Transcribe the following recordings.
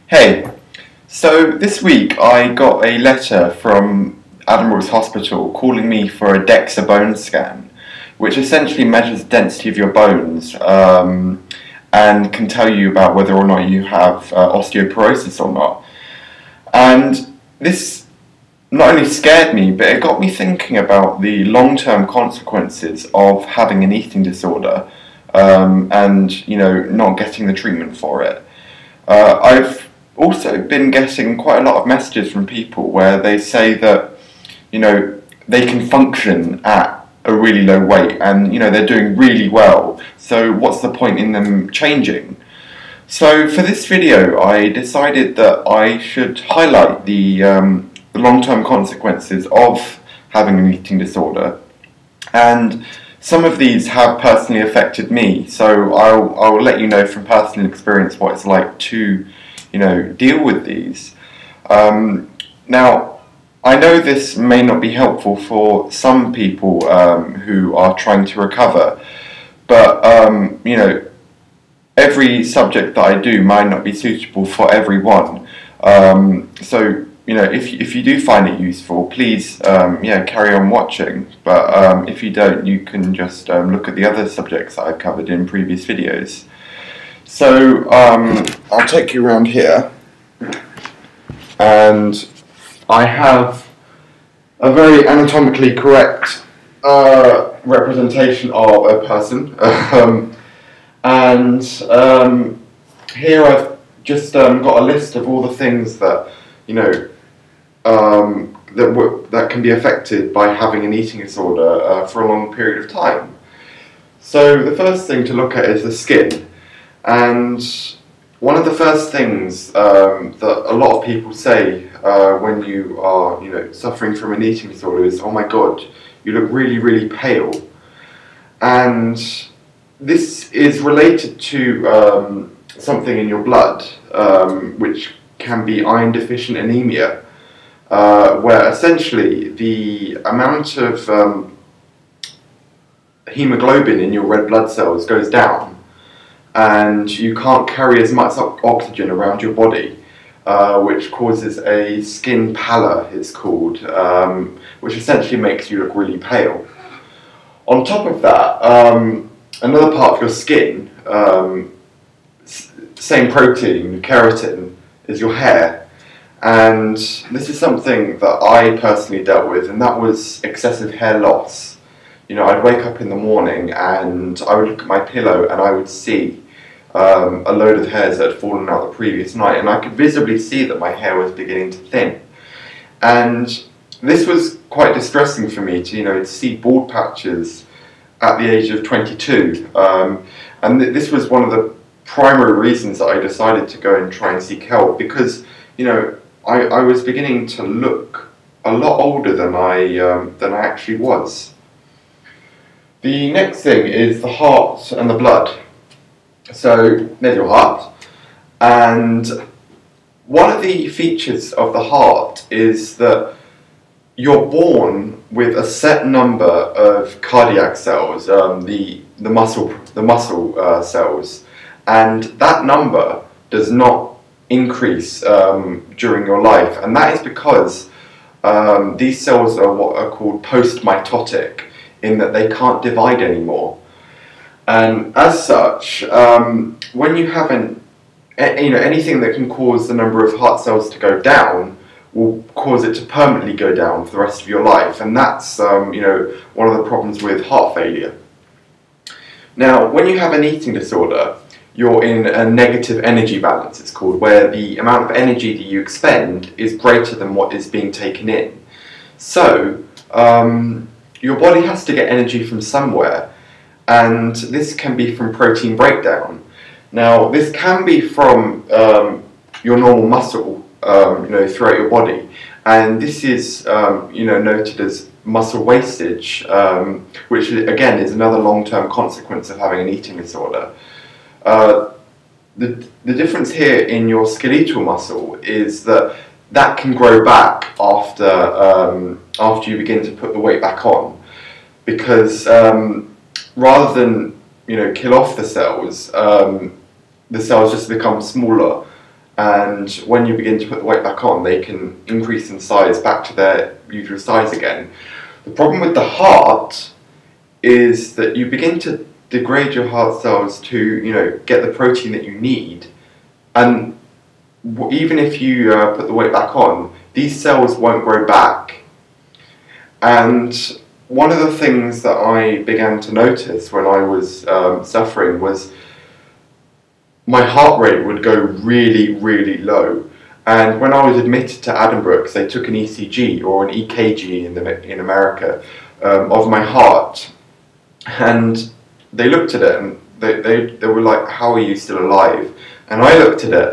Hey, so this week I got a letter from Admiral's Hospital calling me for a DEXA bone scan, which essentially measures the density of your bones and can tell you about whether or not you have osteoporosis or not. And this not only scared me, but it got me thinking about the long-term consequences of having an eating disorder and not getting the treatment for it. I've also been getting quite a lot of messages from people where they say that they can function at a really low weight and they're doing really well, so what's the point in them changing? So for this video I decided that I should highlight the long-term consequences of having an eating disorder, and some of these have personally affected me, so I'll let you know from personal experience what it's like to deal with these. Now, I know this may not be helpful for some people who are trying to recover, but every subject that I do might not be suitable for everyone. So if you do find it useful, please carry on watching. But if you don't, you can just look at the other subjects that I've covered in previous videos. So I'll take you around here, and I have a very anatomically correct representation of a person, and here I've just got a list of all the things that that can be affected by having an eating disorder for a long period of time. So the first thing to look at is the skin. And one of the first things that a lot of people say when you are, suffering from an eating disorder is, "Oh my God, you look really, really pale." And this is related to something in your blood, which can be iron deficient anemia, where essentially the amount of hemoglobin in your red blood cells goes down, and you can't carry as much oxygen around your body, which causes a skin pallor, it's called, which essentially makes you look really pale. On top of that, another part of your skin, same protein, keratin, is your hair. And this is something that I personally dealt with, and that was excessive hair loss. I'd wake up in the morning and I would look at my pillow and I would see a load of hairs that had fallen out the previous night, and I could visibly see that my hair was beginning to thin. And this was quite distressing for me to see bald patches at the age of 22. And this was one of the primary reasons that I decided to go and try and seek help, because I was beginning to look a lot older than I actually was. The next thing is the heart and the blood. So there's your heart, and one of the features of the heart is that you're born with a set number of cardiac cells, the muscle cells, and that number does not increase during your life, and that is because these cells are what are called post-mitotic, in that they can't divide anymore. And as such, when you have anything that can cause the number of heart cells to go down will cause it to permanently go down for the rest of your life, and that's one of the problems with heart failure. Now, when you have an eating disorder, you're in a negative energy balance, it's called, where the amount of energy that you expend is greater than what is being taken in. So your body has to get energy from somewhere, and this can be from protein breakdown. Now, this can be from your normal muscle, throughout your body, and this is, noted as muscle wastage, which again is another long-term consequence of having an eating disorder. The difference here in your skeletal muscle is that can grow back after you begin to put the weight back on, because rather than kill off the cells just become smaller, and when you begin to put the weight back on, they can increase in size back to their usual size again. The problem with the heart is that you begin to degrade your heart cells to, get the protein that you need, and even if you put the weight back on, these cells won't grow back. And one of the things that I began to notice when I was suffering was my heart rate would go really, really low. And when I was admitted to Addenbrooke's, they took an ECG, or an EKG in America, of my heart. And they looked at it and they were like, "How are you still alive?" And I looked at it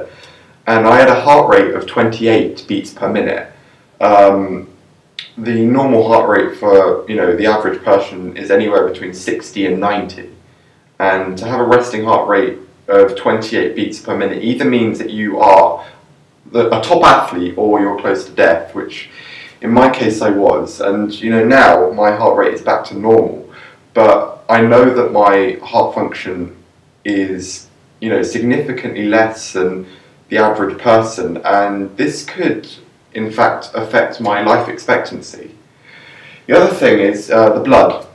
and I had a heart rate of 28 beats per minute. The normal heart rate for the average person is anywhere between 60 and 90. And to have a resting heart rate of 28 beats per minute either means that you are a top athlete or you're close to death, which in my case I was. And now my heart rate is back to normal, but I know that my heart function is significantly less than the average person, and this could in fact affect my life expectancy. The other thing is the blood.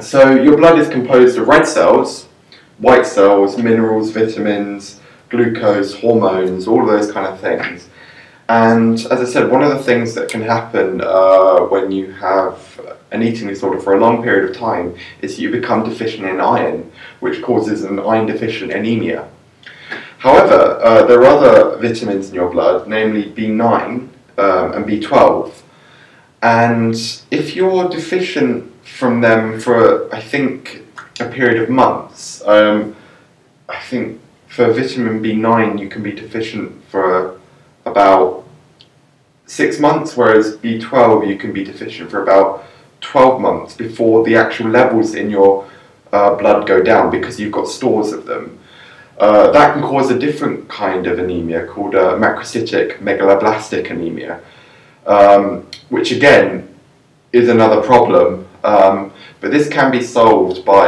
So your blood is composed of red cells, white cells, minerals, vitamins, glucose, hormones, all of those kind of things. And as I said, one of the things that can happen when you have an eating disorder for a long period of time is you become deficient in iron, which causes an iron deficient anemia. However, there are other vitamins in your blood, namely B9 and B12, and if you're deficient from them for, I think, a period of months, I think for vitamin B9 you can be deficient for about 6 months, whereas B12 you can be deficient for about 12 months before the actual levels in your blood go down, because you've got stores of them. That can cause a different kind of anemia called macrocytic megaloblastic anemia, which again is another problem. But this can be solved by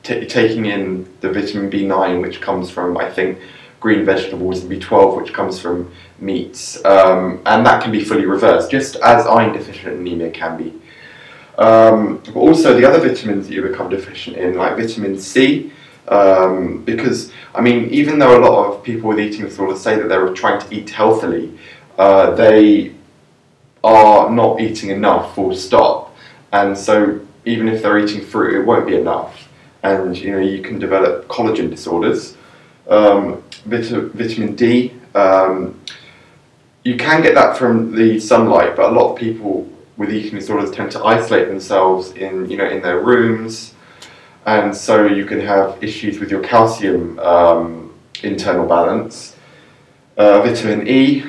taking in the vitamin B9, which comes from, I think, green vegetables, and B12, which comes from meats, and that can be fully reversed, just as iron deficient anemia can be. But also the other vitamins that you become deficient in, like vitamin C, because, even though a lot of people with eating disorders say that they're trying to eat healthily, they are not eating enough, full stop. And so even if they're eating fruit, it won't be enough. And you can develop collagen disorders. Vitamin D, you can get that from the sunlight, but a lot of people with eating disorders tend to isolate themselves in their rooms, and so you can have issues with your calcium internal balance. Vitamin E,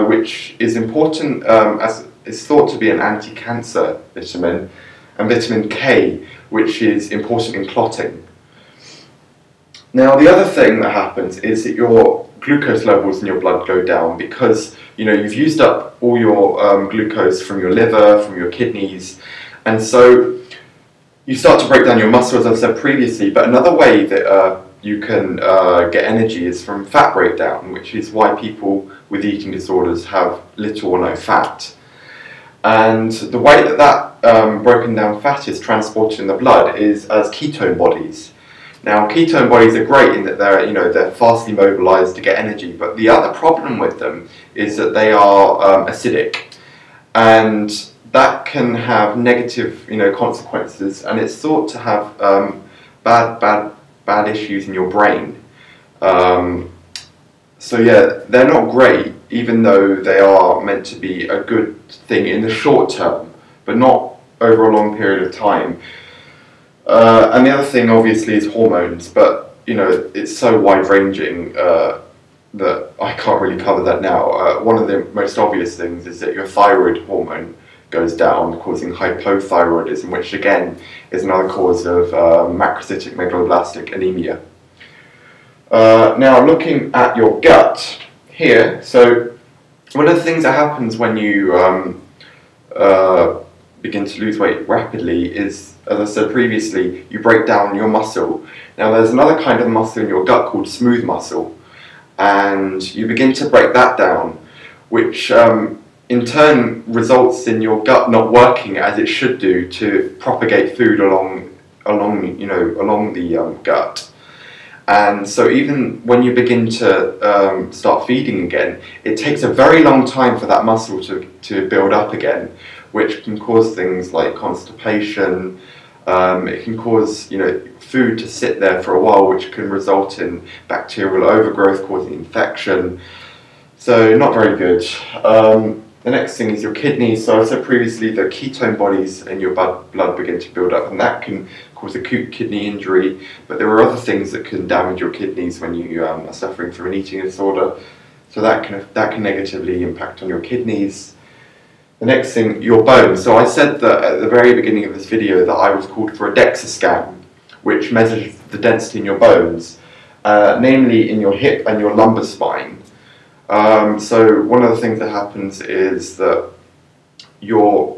which is important as it's thought to be an anti-cancer vitamin, and vitamin K, which is important in clotting. Now, the other thing that happens is that your glucose levels in your blood go down because you've used up all your glucose from your liver, from your kidneys, and so you start to break down your muscle, as I've said previously. But another way that you can get energy is from fat breakdown, which is why people with eating disorders have little or no fat. And the way that broken down fat is transported in the blood is as ketone bodies. Now, ketone bodies are great in that they're fastly mobilized to get energy, but the other problem with them is that they are acidic, and that can have negative consequences, and it's thought to have bad issues in your brain. So yeah, they're not great, even though they are meant to be a good thing in the short term, but not over a long period of time. And the other thing, obviously, is hormones, but it's so wide-ranging that I can't really cover that now. One of the most obvious things is that your thyroid hormone goes down, causing hypothyroidism, which again is another cause of macrocytic megaloblastic anemia. Now, looking at your gut here, so one of the things that happens when you begin to lose weight rapidly is, as I said previously, you break down your muscle. Now there's another kind of muscle in your gut called smooth muscle, and you begin to break that down, which in turn results in your gut not working as it should do to propagate food along the gut. And so even when you begin to start feeding again, it takes a very long time for that muscle to build up again, which can cause things like constipation. It can cause food to sit there for a while, which can result in bacterial overgrowth causing infection. So not very good. The next thing is your kidneys. So I said previously the ketone bodies in your blood begin to build up, and that can cause acute kidney injury. But there are other things that can damage your kidneys when you are suffering from an eating disorder. So that can negatively impact on your kidneys. The next thing, your bones. So I said that at the very beginning of this video that I was called for a DEXA scan, which measures the density in your bones, namely in your hip and your lumbar spine. So one of the things that happens is that you're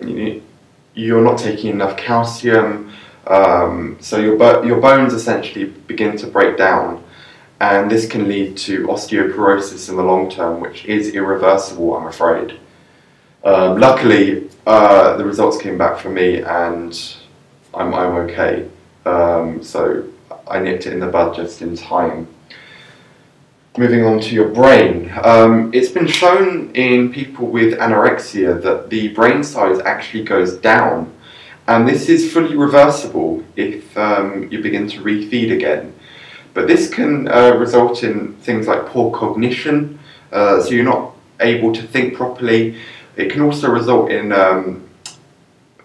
not taking enough calcium, so your bones essentially begin to break down, and this can lead to osteoporosis in the long term, which is irreversible, I'm afraid. Luckily, the results came back for me, and I'm okay. So I nipped it in the bud just in time. Moving on to your brain. It's been shown in people with anorexia that the brain size actually goes down, and this is fully reversible if you begin to refeed again. But this can result in things like poor cognition, so you're not able to think properly. It can also result in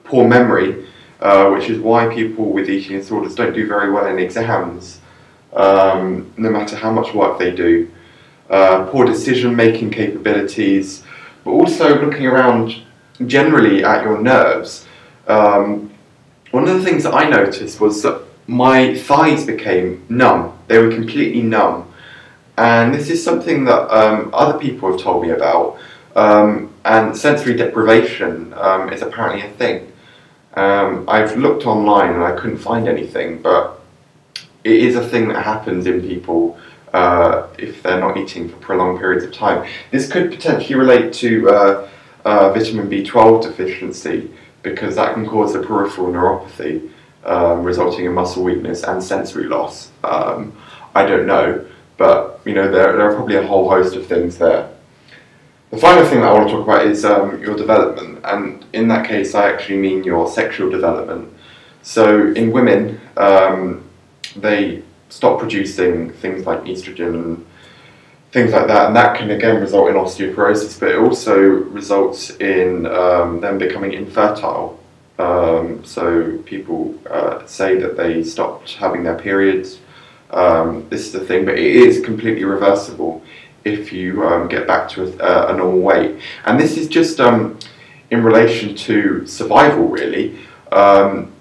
poor memory, which is why people with eating disorders don't do very well in exams, no matter how much work they do. Poor decision-making capabilities, but also looking around generally at your nerves. One of the things that I noticed was that my thighs became numb. They were completely numb. And this is something that other people have told me about. And sensory deprivation is apparently a thing. I've looked online and I couldn't find anything, but it is a thing that happens in people if they're not eating for prolonged periods of time. This could potentially relate to vitamin B12 deficiency, because that can cause a peripheral neuropathy, resulting in muscle weakness and sensory loss. I don't know, but there are probably a whole host of things there. The final thing that I want to talk about is your development, and in that case I actually mean your sexual development. So in women, they stop producing things like estrogen and things like that, and that can again result in osteoporosis, but it also results in them becoming infertile. So people say that they stopped having their periods. This is the thing, but it is completely reversible if you get back to a normal weight. And this is just in relation to survival, really.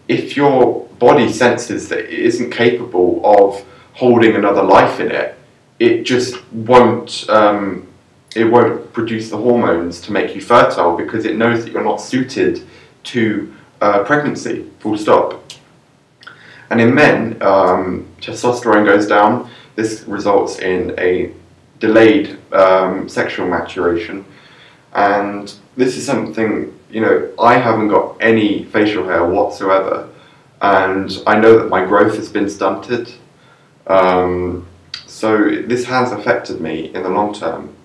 If your body senses that it isn't capable of holding another life in it, it just won't produce the hormones to make you fertile, because it knows that you're not suited to pregnancy, full stop. And in men, testosterone goes down. This results in a delayed sexual maturation, and this is something, I haven't got any facial hair whatsoever, and I know that my growth has been stunted, so this has affected me in the long term.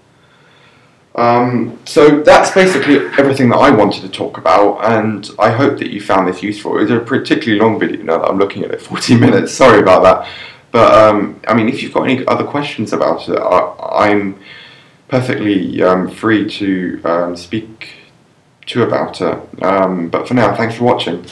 So that's basically everything that I wanted to talk about, and I hope that you found this useful. It was a particularly long video now that I'm looking at it, 40 minutes, sorry about that. But I mean, if you've got any other questions about it, I'm perfectly free to speak to about it. But for now, thanks for watching.